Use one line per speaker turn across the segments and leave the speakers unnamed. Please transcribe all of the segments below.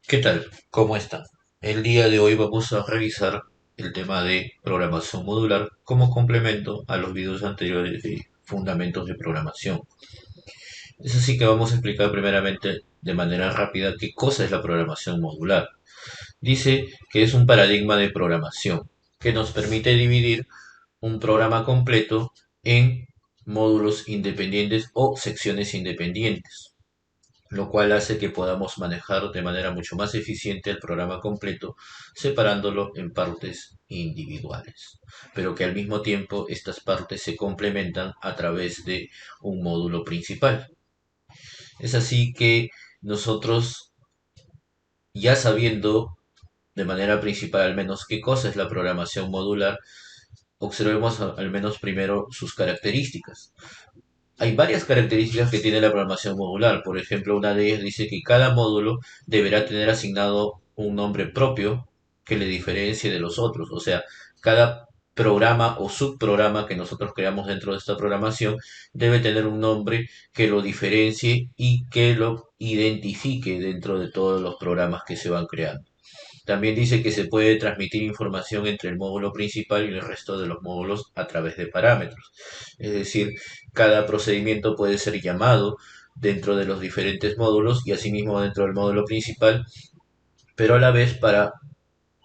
¿Qué tal? ¿Cómo están? El día de hoy vamos a revisar el tema de programación modular como complemento a los videos anteriores de fundamentos de programación. Es así que vamos a explicar primeramente de manera rápida qué cosa es la programación modular. Dice que es un paradigma de programación que nos permite dividir un programa completo en módulos independientes o secciones independientes, lo cual hace que podamos manejar de manera mucho más eficiente el programa completo, separándolo en partes individuales, pero que al mismo tiempo estas partes se complementan a través de un módulo principal. Es así que nosotros, ya sabiendo de manera principal al menos qué cosa es la programación modular, observemos al menos primero sus características. Hay varias características que tiene la programación modular. Por ejemplo, una de ellas dice que cada módulo deberá tener asignado un nombre propio que le diferencie de los otros. O sea, cada programa o subprograma que nosotros creamos dentro de esta programación debe tener un nombre que lo diferencie y que lo identifique dentro de todos los programas que se van creando. También dice que se puede transmitir información entre el módulo principal y el resto de los módulos a través de parámetros. Es decir, cada procedimiento puede ser llamado dentro de los diferentes módulos y asimismo dentro del módulo principal, pero a la vez para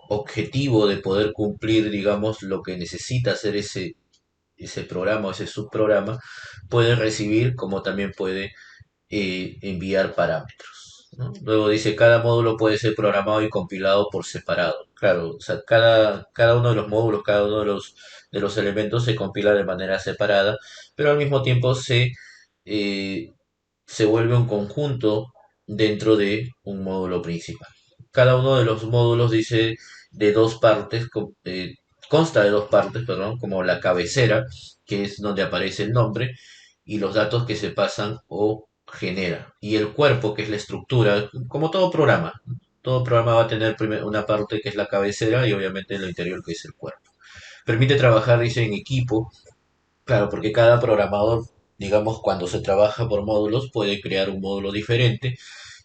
objetivo de poder cumplir, digamos, lo que necesita hacer ese programa o ese subprograma, puede recibir como también puede enviar parámetros, ¿no? Luego dice, cada módulo puede ser programado y compilado por separado. Claro, o sea, cada uno de los módulos, cada uno de los elementos se compila de manera separada, pero al mismo tiempo eh, se vuelve un conjunto dentro de un módulo principal. Cada uno de los módulos dice de dos partes, consta de dos partes, perdón, como la cabecera, que es donde aparece el nombre, y los datos que se pasan o genera. Y el cuerpo, que es la estructura, como todo programa. Todo programa va a tener una parte que es la cabecera y obviamente lo interior que es el cuerpo. Permite trabajar, dice, en equipo. Claro, porque cada programador, digamos, cuando se trabaja por módulos, puede crear un módulo diferente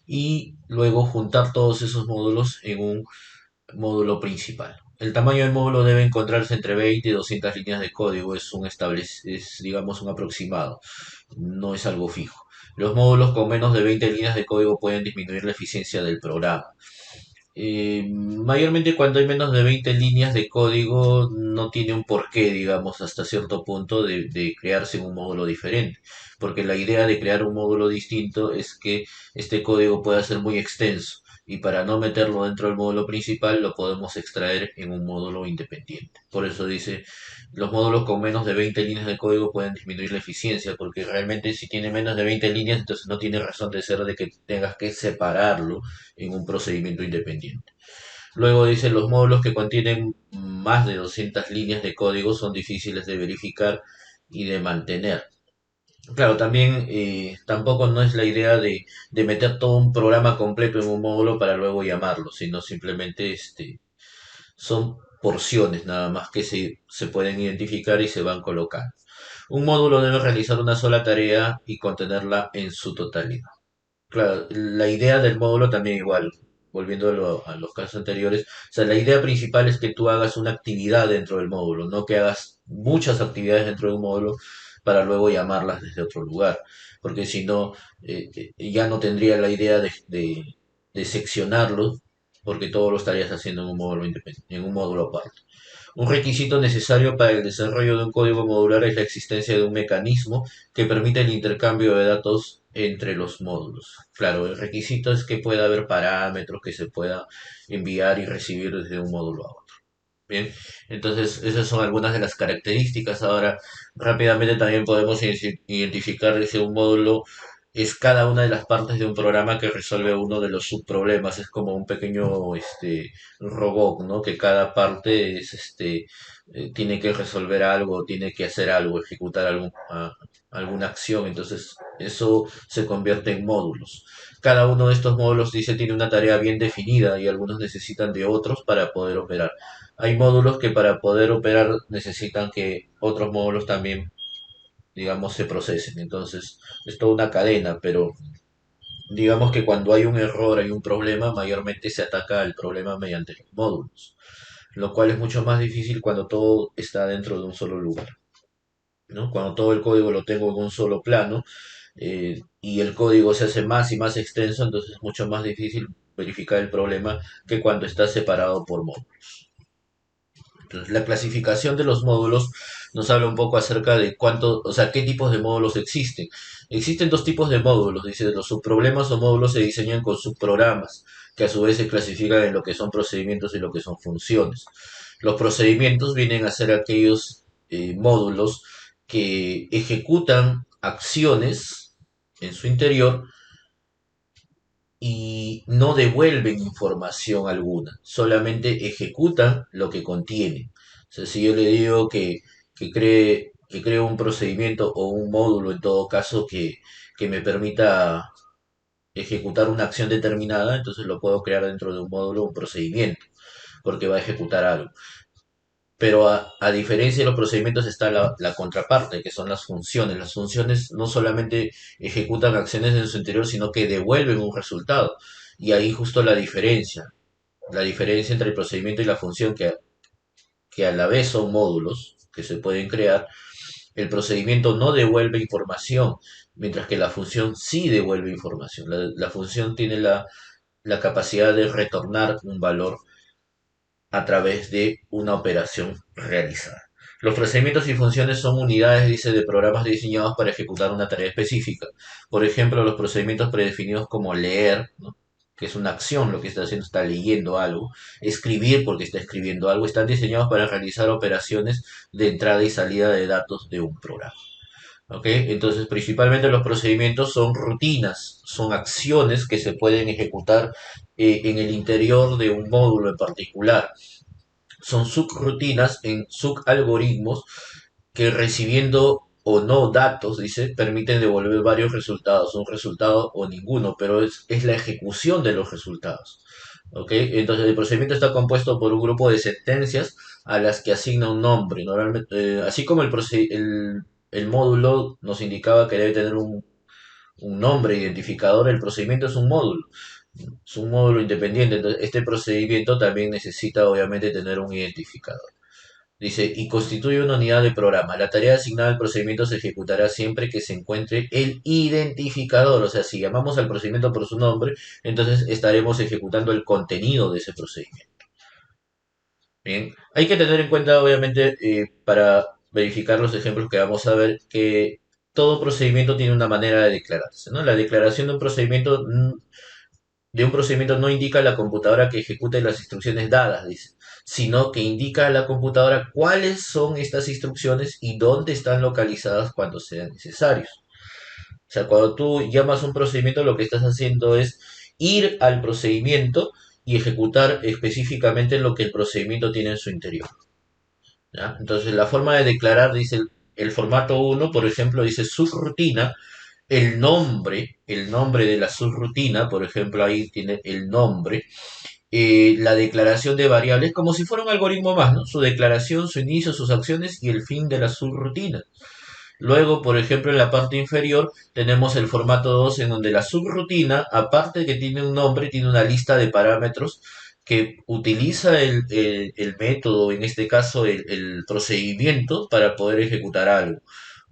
y luego juntar todos esos módulos en un módulo principal. El tamaño del módulo debe encontrarse entre 20 y 200 líneas de código, es digamos un aproximado, no es algo fijo. Los módulos con menos de 20 líneas de código pueden disminuir la eficiencia del programa. Mayormente cuando hay menos de 20 líneas de código no tiene un porqué, digamos, hasta cierto punto de crearse un módulo diferente, porque la idea de crear un módulo distinto es que este código pueda ser muy extenso y para no meterlo dentro del módulo principal lo podemos extraer en un módulo independiente. Por eso dice, los módulos con menos de 20 líneas de código pueden disminuir la eficiencia, porque realmente si tiene menos de 20 líneas, entonces no tiene razón de ser de que tengas que separarlo en un procedimiento independiente. Luego dice, los módulos que contienen más de 200 líneas de código son difíciles de verificar y de mantener. Claro, también tampoco no es la idea de meter todo un programa completo en un módulo para luego llamarlo, sino simplemente son porciones nada más que se pueden identificar y se van colocando. Un módulo debe realizar una sola tarea y contenerla en su totalidad. Claro, la idea del módulo también igual, volviendo a los casos anteriores, o sea, la idea principal es que tú hagas una actividad dentro del módulo, no que hagas muchas actividades dentro de un módulo para luego llamarlas desde otro lugar, porque si no, ya no tendría la idea de seccionarlo, porque todo lo estarías haciendo en un módulo independiente, en un módulo aparte. Un requisito necesario para el desarrollo de un código modular es la existencia de un mecanismo que permite el intercambio de datos entre los módulos. Claro, el requisito es que pueda haber parámetros que se pueda enviar y recibir desde un módulo a otro. Bien, entonces esas son algunas de las características. Ahora, rápidamente también podemos identificar si un módulo es cada una de las partes de un programa que resuelve uno de los subproblemas. Es como un pequeño robot, ¿no? Que cada parte tiene que resolver algo, tiene que hacer algo, ejecutar alguna acción. Entonces, eso se convierte en módulos. Cada uno de estos módulos, dice, tiene una tarea bien definida y algunos necesitan de otros para poder operar. Hay módulos que para poder operar necesitan que otros módulos también, digamos, se procesen. Entonces, es toda una cadena, pero Digamos que cuando hay un error, hay un problema, mayormente se ataca al problema mediante los módulos, lo cual es mucho más difícil cuando todo está dentro de un solo lugar, ¿no? Cuando todo el código lo tengo en un solo plano, y el código se hace más y más extenso, entonces es mucho más difícil verificar el problema que cuando está separado por módulos. Entonces, la clasificación de los módulos nos habla un poco acerca de cuánto, o sea, qué tipos de módulos existen. Existen dos tipos de módulos, dice, los subproblemas o módulos se diseñan con subprogramas, que a su vez se clasifican en lo que son procedimientos y lo que son funciones. Los procedimientos vienen a ser aquellos módulos que ejecutan acciones en su interior y no devuelven información alguna, solamente ejecutan lo que contiene. O sea, si yo le digo que cree un procedimiento o un módulo en todo caso que me permita ejecutar una acción determinada, entonces lo puedo crear dentro de un módulo, un procedimiento, porque va a ejecutar algo. Pero a diferencia de los procedimientos está la contraparte, que son las funciones. Las funciones no solamente ejecutan acciones en su interior, sino que devuelven un resultado. Y ahí justo la diferencia entre el procedimiento y la función, que a la vez son módulos que se pueden crear. El procedimiento no devuelve información, mientras que la función sí devuelve información. La función tiene la capacidad de retornar un valor a través de una operación realizada. Los procedimientos y funciones son unidades, dice, de programas diseñados para ejecutar una tarea específica. Por ejemplo, los procedimientos predefinidos como leer, ¿no? Que es una acción, lo que está haciendo está leyendo algo, escribir porque está escribiendo algo, están diseñados para realizar operaciones de entrada y salida de datos de un programa. ¿Ok? Entonces, principalmente los procedimientos son rutinas, son acciones que se pueden ejecutar en el interior de un módulo en particular. Son subrutinas en subalgoritmos que recibiendo o no datos, dice, permiten devolver varios resultados, un resultado o ninguno, pero es la ejecución de los resultados. ¿Ok? Entonces el procedimiento está compuesto por un grupo de sentencias a las que asigna un nombre. Normalmente, así como el módulo nos indicaba que debe tener un nombre identificador, el procedimiento es un módulo independiente. Entonces, este procedimiento también necesita obviamente tener un identificador. Dice, y constituye una unidad de programa. La tarea asignada al procedimiento se ejecutará siempre que se encuentre el identificador. O sea, si llamamos al procedimiento por su nombre, entonces estaremos ejecutando el contenido de ese procedimiento. Bien, hay que tener en cuenta, obviamente, para verificar los ejemplos que vamos a ver, que todo procedimiento tiene una manera de declararse, ¿no? La declaración de un procedimiento no indica a la computadora que ejecute las instrucciones dadas, dice, sino que indica a la computadora cuáles son estas instrucciones y dónde están localizadas cuando sean necesarios. O sea, cuando tú llamas un procedimiento, lo que estás haciendo es ir al procedimiento y ejecutar específicamente lo que el procedimiento tiene en su interior. ¿Ya? Entonces, la forma de declarar, dice el formato uno, por ejemplo, dice subrutina, el nombre de la subrutina, por ejemplo, ahí tiene el nombre, la declaración de variables, como si fuera un algoritmo más, ¿no? Su declaración, su inicio, sus acciones y el fin de la subrutina. Luego, por ejemplo, en la parte inferior tenemos el formato 2 en donde la subrutina, aparte de que tiene un nombre, tiene una lista de parámetros que utiliza el método, en este caso el procedimiento, para poder ejecutar algo.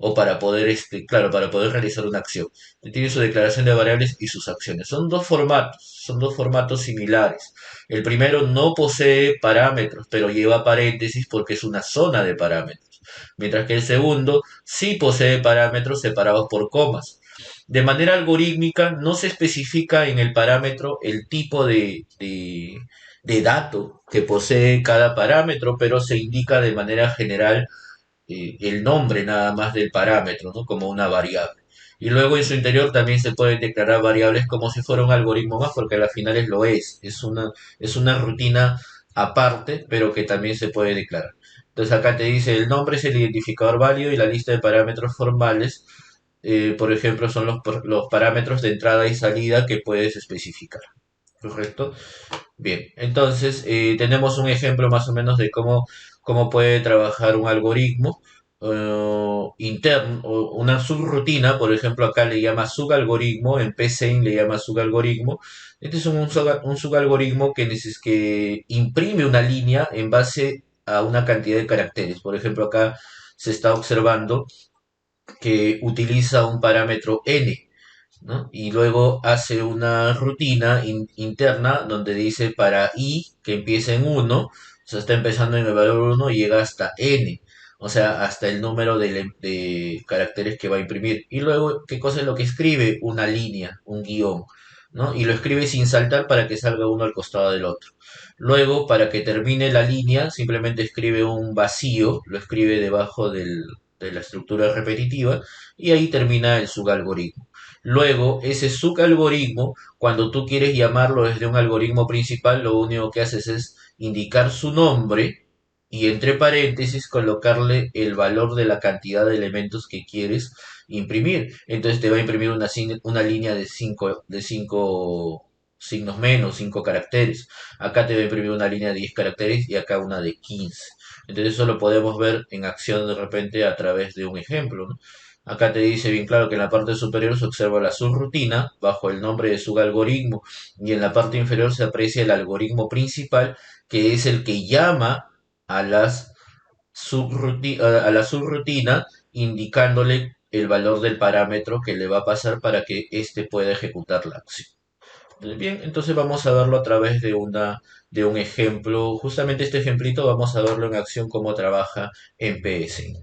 O para poder, claro, para poder realizar una acción. Tiene su declaración de variables y sus acciones. Son dos formatos similares. El primero no posee parámetros, pero lleva paréntesis porque es una zona de parámetros. Mientras que el segundo sí posee parámetros separados por comas. De manera algorítmica no se especifica en el parámetro el tipo de dato que posee cada parámetro, pero se indica de manera general el nombre nada más del parámetro, ¿no? Como una variable. Y luego en su interior también se pueden declarar variables como si fuera un algoritmo más, porque a las finales lo es una rutina aparte, pero que también se puede declarar. Entonces acá te dice el nombre es el identificador válido y la lista de parámetros formales, por ejemplo, son los parámetros de entrada y salida que puedes especificar. ¿Correcto? Bien, entonces tenemos un ejemplo más o menos de cómo puede trabajar un algoritmo. interno, o una subrutina, por ejemplo, acá le llama subalgoritmo, en PSeInt le llama subalgoritmo. Este es un subalgoritmo que imprime una línea en base a una cantidad de caracteres. Por ejemplo, acá se está observando que utiliza un parámetro n, ¿no? Y luego hace una rutina interna donde dice para i que empieza en uno, o sea, está empezando en el valor uno y llega hasta n, o sea, hasta el número de caracteres que va a imprimir. Y luego, ¿qué cosa es lo que escribe? Una línea, un guión, ¿no? Y lo escribe sin saltar para que salga uno al costado del otro. Luego, para que termine la línea, simplemente escribe un vacío, lo escribe debajo de la estructura repetitiva y ahí termina el subalgoritmo. Luego, ese subalgoritmo, cuando tú quieres llamarlo desde un algoritmo principal, lo único que haces es indicar su nombre y entre paréntesis colocarle el valor de la cantidad de elementos que quieres imprimir. Entonces te va a imprimir una línea de cinco signos menos, 5 caracteres. Acá te va a imprimir una línea de 10 caracteres y acá una de 15. Entonces eso lo podemos ver en acción de repente a través de un ejemplo, ¿no? Acá te dice bien claro que en la parte superior se observa la subrutina bajo el nombre de subalgoritmo y en la parte inferior se aprecia el algoritmo principal que es el que llama a la subrutina indicándole el valor del parámetro que le va a pasar para que éste pueda ejecutar la acción. Bien, entonces vamos a verlo a través de un ejemplo. Justamente este ejemplito vamos a verlo en acción cómo trabaja en PS.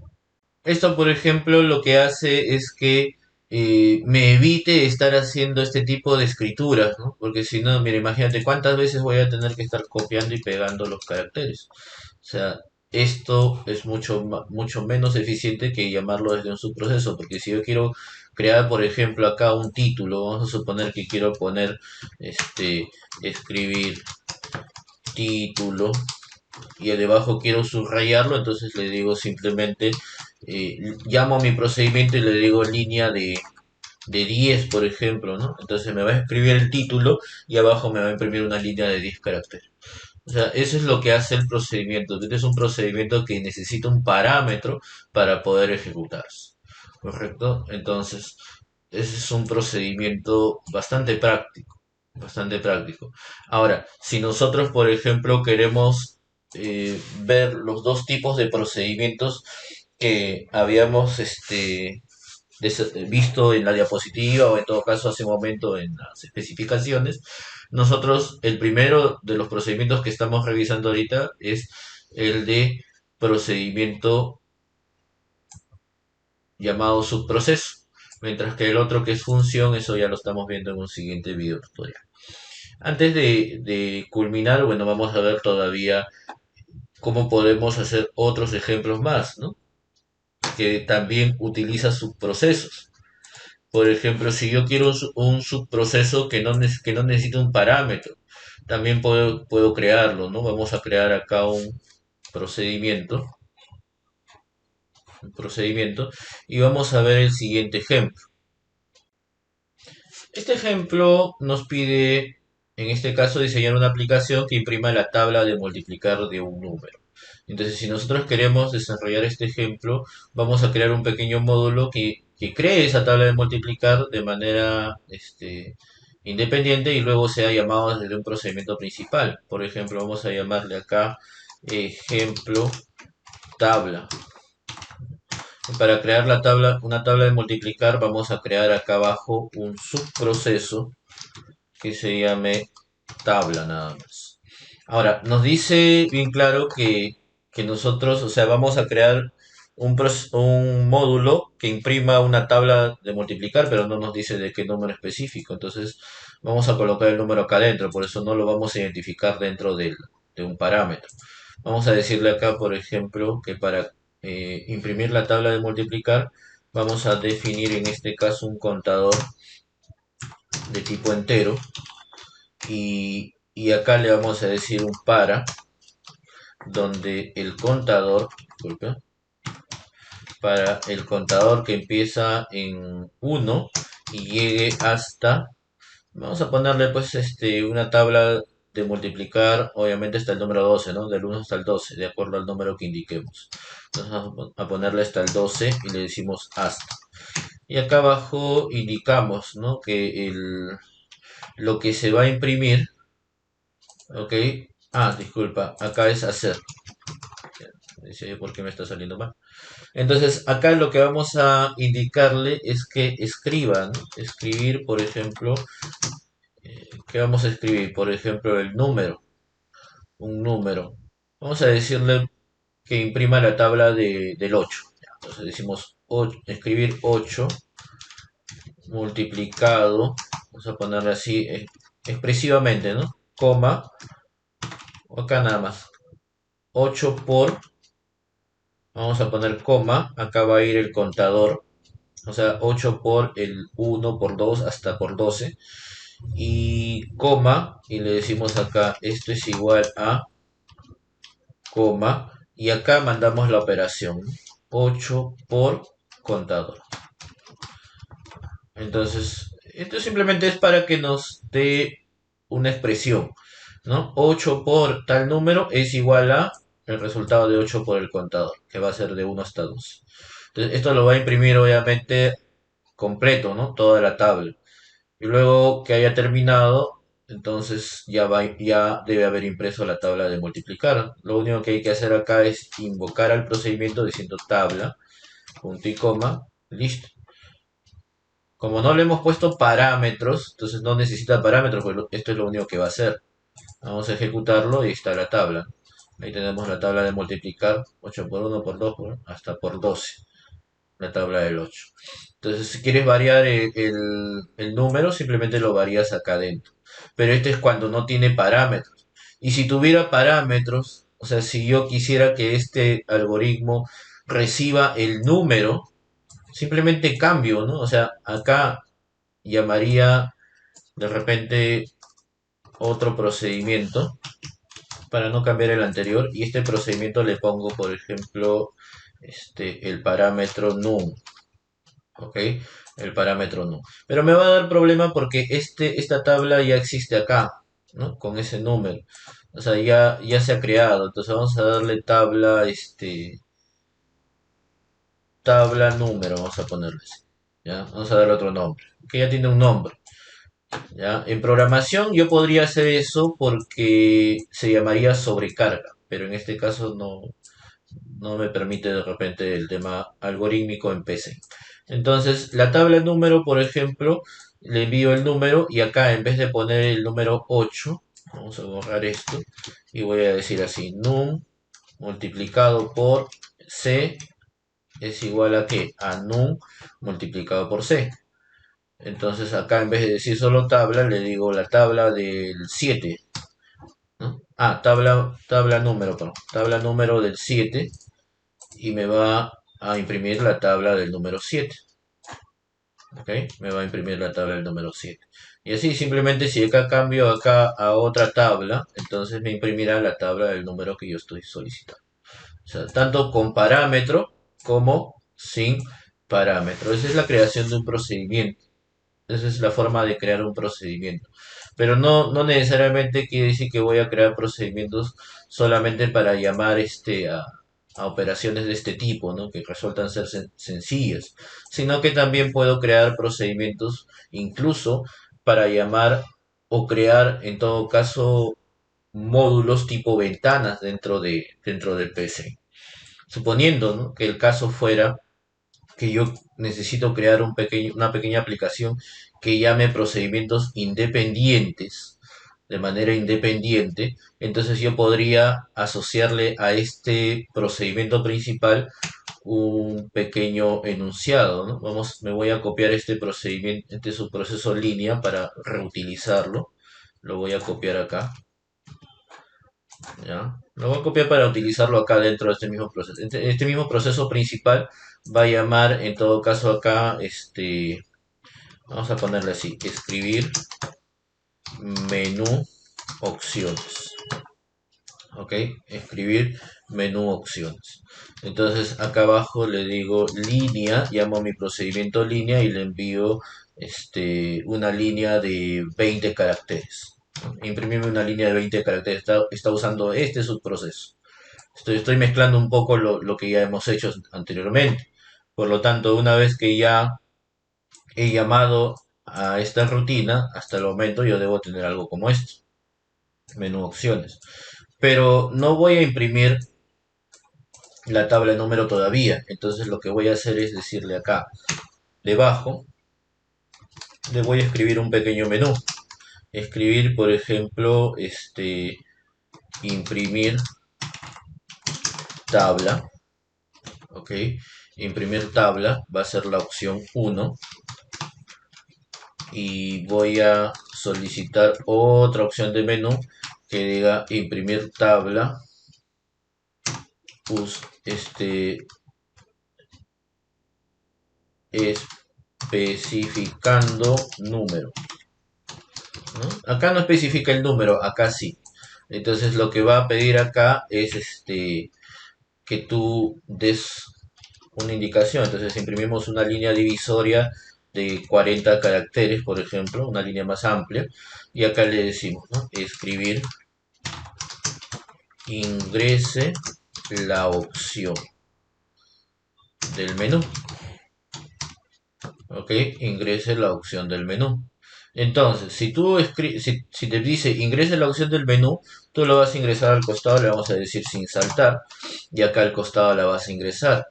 Esto, por ejemplo, lo que hace es que me evite estar haciendo este tipo de escrituras, ¿no? Porque si no, mira, imagínate cuántas veces voy a tener que estar copiando y pegando los caracteres. O sea, esto es mucho menos eficiente que llamarlo desde un subproceso, porque si yo quiero crear, por ejemplo, acá un título, vamos a suponer que quiero poner, escribir título y debajo quiero subrayarlo, entonces le digo simplemente, llamo a mi procedimiento y le digo línea de 10 por ejemplo, ¿no? Entonces me va a escribir el título y abajo me va a imprimir una línea de 10 caracteres. O sea, eso es lo que hace el procedimiento. Este es un procedimiento que necesita un parámetro para poder ejecutarse. ¿Correcto? Entonces, ese es un procedimiento bastante práctico. Bastante práctico. Ahora, si nosotros, por ejemplo, queremos ver los dos tipos de procedimientos que habíamos visto en la diapositiva o en todo caso hace un momento en las especificaciones, nosotros el primero de los procedimientos que estamos revisando ahorita es el de procedimiento llamado subproceso, mientras que el otro que es función, eso ya lo estamos viendo en un siguiente video tutorial. Antes de culminar, bueno, vamos a ver todavía cómo podemos hacer otros ejemplos más, ¿no? Que también utiliza subprocesos. Por ejemplo, si yo quiero un subproceso que no necesita un parámetro, también puedo crearlo, ¿no? Vamos a crear acá procedimiento, un procedimiento, y vamos a ver el siguiente ejemplo. Este ejemplo nos pide, en este caso, diseñar una aplicación que imprima la tabla de multiplicar de un número. Entonces, si nosotros queremos desarrollar este ejemplo, vamos a crear un pequeño módulo que cree esa tabla de multiplicar de manera independiente y luego sea llamado desde un procedimiento principal. Por ejemplo, vamos a llamarle acá ejemplo tabla. Para crear una tabla de multiplicar, vamos a crear acá abajo un subproceso que se llame tabla nada más. Ahora, nos dice bien claro que nosotros, o sea, vamos a crear un módulo que imprima una tabla de multiplicar, pero no nos dice de qué número específico. Entonces, vamos a colocar el número acá adentro, por eso no lo vamos a identificar dentro de un parámetro. Vamos a decirle acá, por ejemplo, que para imprimir la tabla de multiplicar, vamos a definir en este caso un contador de tipo entero y acá le vamos a decir un donde el contador, disculpe, para el contador que empieza en 1 y llegue hasta, vamos a ponerle pues una tabla de multiplicar, obviamente está el número 12, ¿no? Del 1 hasta el 12, de acuerdo al número que indiquemos. Entonces vamos a ponerle hasta el 12 y le decimos hasta. Y acá abajo indicamos, ¿no? Que lo que se va a imprimir, ¿ok? Ah, disculpa, acá es hacer. Dice por qué me está saliendo mal. Entonces, acá lo que vamos a indicarle es que escriban, escribir, por ejemplo, ¿qué vamos a escribir? Por ejemplo, el número, un número. Vamos a decirle que imprima la tabla del 8. Entonces decimos escribir 8 multiplicado, vamos a ponerle así expresivamente, ¿no? Coma, acá nada más. 8 por, vamos a poner coma, acá va a ir el contador, o sea, 8 por el 1 por 2 hasta por 12 y coma, y le decimos acá, esto es igual a coma, y acá mandamos la operación, 8 por contador. Entonces, esto simplemente es para que nos dé una expresión, ¿no? 8 por tal número es igual a el resultado de 8 por el contador, que va a ser de 1 hasta 2. Entonces, esto lo va a imprimir obviamente completo, ¿no? Toda la tabla. Y luego que haya terminado, entonces ya debe haber impreso la tabla de multiplicar. Lo único que hay que hacer acá es invocar al procedimiento diciendo tabla, punto y coma, listo. Como no le hemos puesto parámetros, entonces no necesita parámetros, pues esto es lo único que va a hacer. Vamos a ejecutarlo y está la tabla. Ahí tenemos la tabla de multiplicar, 8 por 1 por 2 hasta por 12, la tabla del 8. Entonces, si quieres variar el número, simplemente lo varías acá adentro. Pero este es cuando no tiene parámetros. Y si tuviera parámetros, o sea, si yo quisiera que este algoritmo reciba el número, simplemente cambio, ¿no? O sea, acá llamaría de repente otro procedimiento para no cambiar el anterior y este procedimiento le pongo, por ejemplo, el parámetro num, ¿ok? El parámetro num. Pero me va a dar problema porque esta tabla ya existe acá, ¿no? Con ese número. O sea, ya se ha creado. Entonces vamos a darle tabla, tabla número, vamos a ponerle así. ¿Ya? Vamos a darle otro nombre. Que ya tiene un nombre. ¿Ya? En programación yo podría hacer eso porque se llamaría sobrecarga, pero en este caso no me permite de repente el tema algorítmico en PC. Entonces, la tabla número, por ejemplo, le envío el número y acá en vez de poner el número 8, vamos a borrar esto y voy a decir así, num multiplicado por c es igual a qué? A num multiplicado por c. Entonces acá en vez de decir solo tabla, le digo la tabla del 7, ¿no? Ah, tabla número, perdón. Tabla número del 7 y me va a imprimir la tabla del número 7. ¿Ok? Me va a imprimir la tabla del número 7. Y así simplemente si acá cambio acá a otra tabla, entonces me imprimirá la tabla del número que yo estoy solicitando. O sea, tanto con parámetro como sin parámetro. Esa es la creación de un procedimiento. Esa es la forma de crear un procedimiento. Pero no necesariamente quiere decir que voy a crear procedimientos solamente para llamar a operaciones de este tipo, ¿no? Que resultan ser sencillas, sino que también puedo crear procedimientos incluso para llamar o crear en todo caso módulos tipo ventanas dentro del PC. Suponiendo, ¿no? Que el caso fuera que yo necesito crear una pequeña aplicación que llame procedimientos independientes, de manera independiente, entonces yo podría asociarle a este procedimiento principal un pequeño enunciado, ¿no? Me voy a copiar este procedimiento, este subproceso línea para reutilizarlo. Lo voy a copiar acá. ¿Ya? Lo voy a copiar para utilizarlo acá dentro de este mismo proceso. Este mismo proceso principal va a llamar en todo caso acá, vamos a ponerle así, escribir menú opciones. ¿Ok? Escribir menú opciones. Entonces acá abajo le digo línea, llamo mi procedimiento línea y le envío una línea de 20 caracteres. Imprimirme una línea de 20 caracteres. Está usando este subproceso. Estoy mezclando un poco lo que ya hemos hecho anteriormente. Por lo tanto, una vez que ya he llamado a esta rutina, hasta el momento yo debo tener algo como esto, menú opciones. Pero no voy a imprimir la tabla de número todavía. Entonces lo que voy a hacer es decirle acá, debajo, le voy a escribir un pequeño menú. Escribir, por ejemplo, imprimir tabla, ok, imprimir tabla va a ser la opción 1 y voy a solicitar otra opción de menú que diga imprimir tabla, especificando número, ¿no? Acá no especifica el número, acá sí. Entonces lo que va a pedir acá es que tú des una indicación. Entonces imprimimos una línea divisoria de 40 caracteres, por ejemplo, una línea más amplia. Y acá le decimos, ¿no? Escribir, ingrese la opción del menú. Ok, ingrese la opción del menú. Entonces, si te dice ingrese la opción del menú, tú lo vas a ingresar al costado, le vamos a decir sin saltar, y acá al costado la vas a ingresar.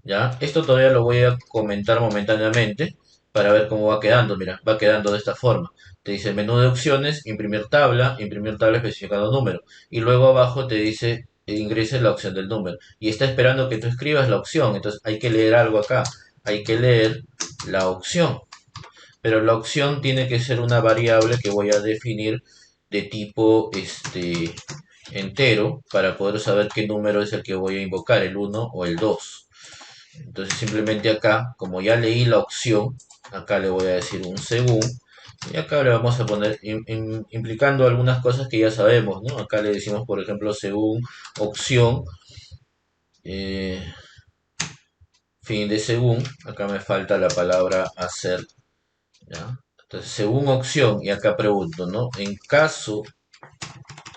¿Ya? Esto todavía lo voy a comentar momentáneamente para ver cómo va quedando. Mira, va quedando de esta forma. Te dice menú de opciones, imprimir tabla especificando número. Y luego abajo te dice ingrese la opción del número. Y está esperando que tú escribas la opción. Entonces hay que leer algo acá. Hay que leer la opción. Pero la opción tiene que ser una variable que voy a definir de tipo entero para poder saber qué número es el que voy a invocar, el uno o el 2. Entonces simplemente acá, como ya leí la opción, acá le voy a decir un según. Y acá le vamos a poner implicando algunas cosas que ya sabemos, ¿no? Acá le decimos, por ejemplo, según opción, eh, fin de según. Acá me falta la palabra hacer, ¿ya? Entonces, según opción, y acá pregunto, ¿no? En caso,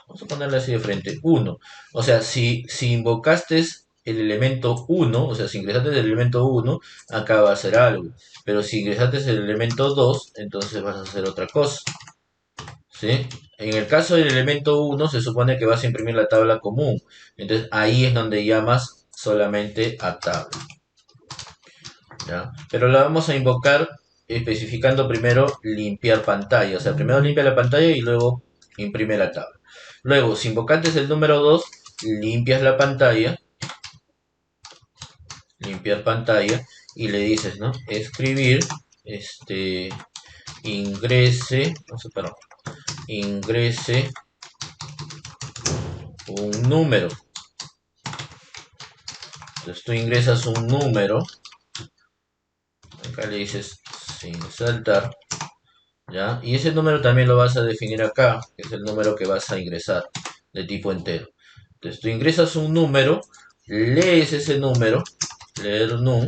vamos a ponerle así de frente, uno. O sea, si invocaste el elemento uno, o sea, si ingresaste el elemento uno, acá va a hacer algo. Pero si ingresaste el elemento 2, entonces vas a hacer otra cosa. ¿Sí? En el caso del elemento uno, se supone que vas a imprimir la tabla común. Entonces ahí es donde llamas solamente a tabla. ¿Ya? Pero la vamos a invocar especificando primero limpiar pantalla. O sea, primero limpia la pantalla y luego imprime la tabla. Luego, si invocantes el número 2, limpias la pantalla, limpiar pantalla, y le dices, ¿no? Escribir, ingrese, no sé, perdón, ingrese un número. Entonces tú ingresas un número, acá le dices sin saltar, ¿ya? Y ese número también lo vas a definir acá, que es el número que vas a ingresar, de tipo entero. Entonces tú ingresas un número, lees ese número, leer num,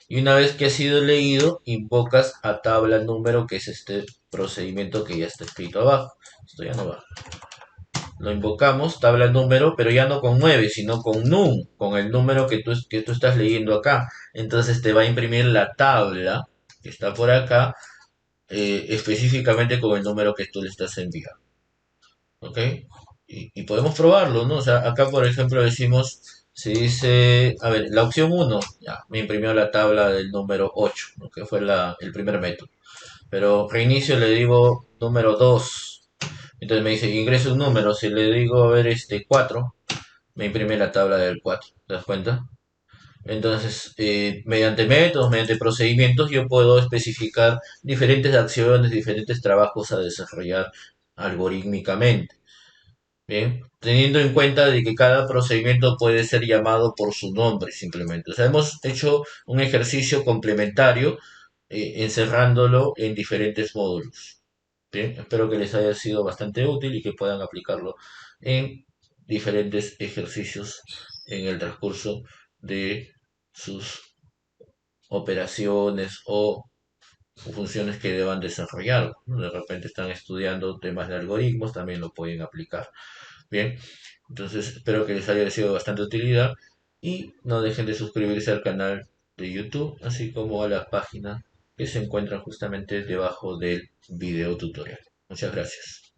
y una vez que ha sido leído, invocas a tabla número, que es este procedimiento que ya está escrito abajo. Esto ya no va. Lo invocamos, tabla número, pero ya no con 9 sino con num, con el número que tú estás leyendo acá. Entonces te va a imprimir la tabla que está por acá, específicamente con el número que tú le estás enviando. ¿Ok? Y podemos probarlo, ¿no? O sea, acá por ejemplo decimos, se dice, a ver, la opción uno ya, me imprimió la tabla del número 8, ¿no? Que fue el primer método. Pero reinicio le digo número 2, entonces me dice, ingreso un número, si le digo, a ver, 4, me imprime la tabla del 4, ¿te das cuenta? Entonces, mediante métodos, mediante procedimientos, yo puedo especificar diferentes acciones, diferentes trabajos a desarrollar algorítmicamente. Bien, teniendo en cuenta de que cada procedimiento puede ser llamado por su nombre simplemente. O sea, hemos hecho un ejercicio complementario, encerrándolo en diferentes módulos. Bien, espero que les haya sido bastante útil y que puedan aplicarlo en diferentes ejercicios en el transcurso de sus operaciones o o funciones que deban desarrollar, ¿no? De repente están estudiando temas de algoritmos, también lo pueden aplicar. Bien, entonces espero que les haya sido de bastante utilidad y no dejen de suscribirse al canal de YouTube, así como a la página que se encuentra justamente debajo del video tutorial. Muchas gracias.